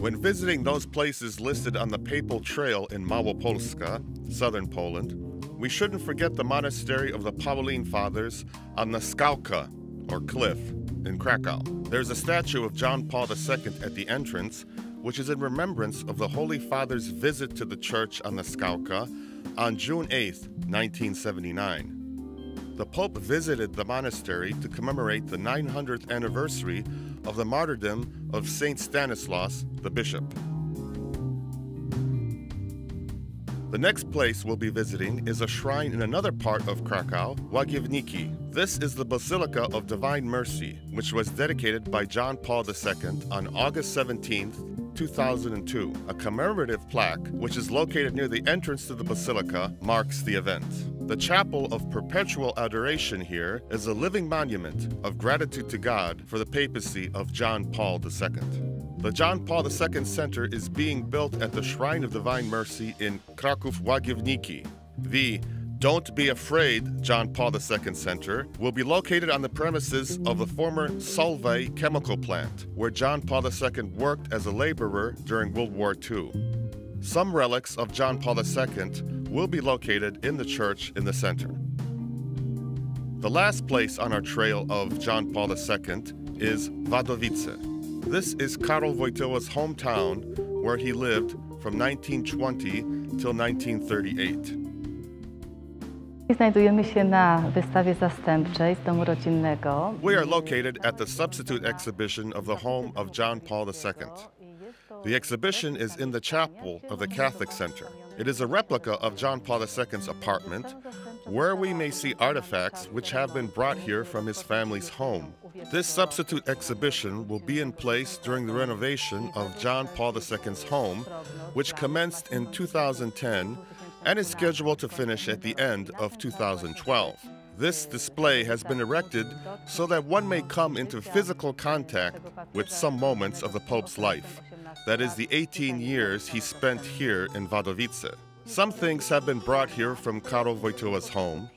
When visiting those places listed on the Papal Trail in Małopolska, southern Poland, we shouldn't forget the monastery of the Pauline Fathers on the Skałka, or cliff, in Krakow. There's a statue of John Paul II at the entrance, which is in remembrance of the Holy Father's visit to the church on the Skałka on June 8, 1979. The Pope visited the monastery to commemorate the 900th anniversary of the martyrdom of Saint Stanislaus, the bishop. The next place we'll be visiting is a shrine in another part of Krakow, Łagiewnicki. This is the Basilica of Divine Mercy, which was dedicated by John Paul II on August 17, 2002. A commemorative plaque, which is located near the entrance to the basilica, marks the event. The Chapel of Perpetual Adoration here is a living monument of gratitude to God for the papacy of John Paul II. The John Paul II Center is being built at the Shrine of Divine Mercy in Kraków Łagiewnicki. The Don't Be Afraid John Paul II Center will be located on the premises of the former Solvay chemical plant, where John Paul II worked as a laborer during World War II. Some relics of John Paul II will be located in the church in the center. The last place on our trail of John Paul II is Wadowice. This is Karol Wojtyła's hometown, where he lived from 1920 till 1938. Znajdujemy się na wystawie zastępczej z domu rodzinnego. We are located at the substitute exhibition of the home of John Paul II. The exhibition is in the chapel of the Catholic Center. It is a replica of John Paul II's apartment, where we may see artifacts which have been brought here from his family's home. This substitute exhibition will be in place during the renovation of John Paul II's home, which commenced in 2010 and is scheduled to finish at the end of 2012. This display has been erected so that one may come into physical contact with some moments of the Pope's life. That is the 18 years he spent here in Wadowice. Some things have been brought here from Karol Wojtyła's home,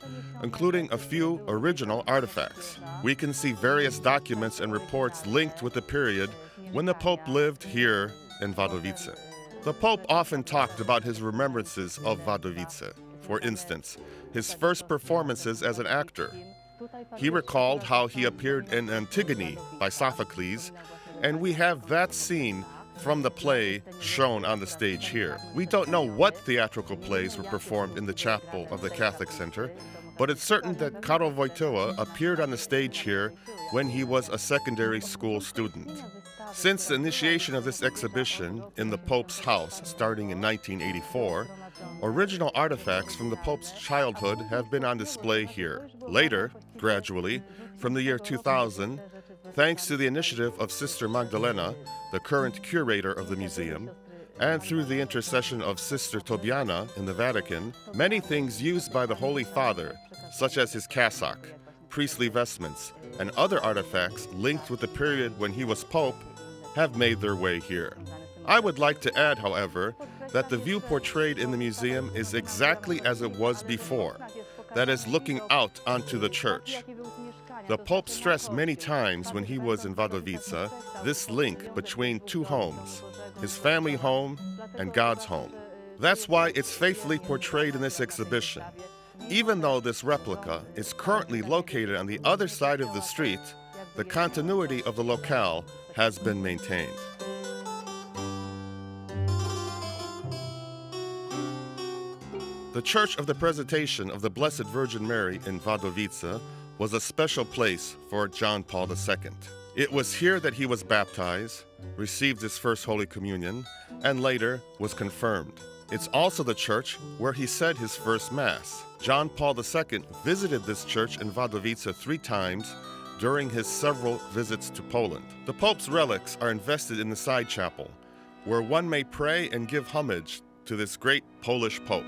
including a few original artifacts. We can see various documents and reports linked with the period when the Pope lived here in Wadowice. The Pope often talked about his remembrances of Wadowice. For instance, his first performances as an actor. He recalled how he appeared in Antigone by Sophocles, and we have that scene from the play shown on the stage here. We don't know what theatrical plays were performed in the chapel of the Catholic Center, but it's certain that Karol Wojtyła appeared on the stage here when he was a secondary school student. Since the initiation of this exhibition in the Pope's house starting in 1984, original artifacts from the Pope's childhood have been on display here. Later, gradually, from the year 2000, thanks to the initiative of Sister Magdalena, the current curator of the museum, and through the intercession of Sister Tobiana in the Vatican, many things used by the Holy Father, such as his cassock, priestly vestments, and other artifacts linked with the period when he was Pope, have made their way here. I would like to add, however, that the view portrayed in the museum is exactly as it was before, that is, looking out onto the church. The Pope stressed many times when he was in Wadowice this link between two homes, his family home and God's home. That's why it's faithfully portrayed in this exhibition. Even though this replica is currently located on the other side of the street, the continuity of the locale has been maintained. The Church of the Presentation of the Blessed Virgin Mary in Wadowice was a special place for John Paul II. It was here that he was baptized, received his first Holy Communion, and later was confirmed. It's also the church where he said his first Mass. John Paul II visited this church in Wadowice 3 times during his several visits to Poland. The Pope's relics are invested in the side chapel, where one may pray and give homage to this great Polish Pope.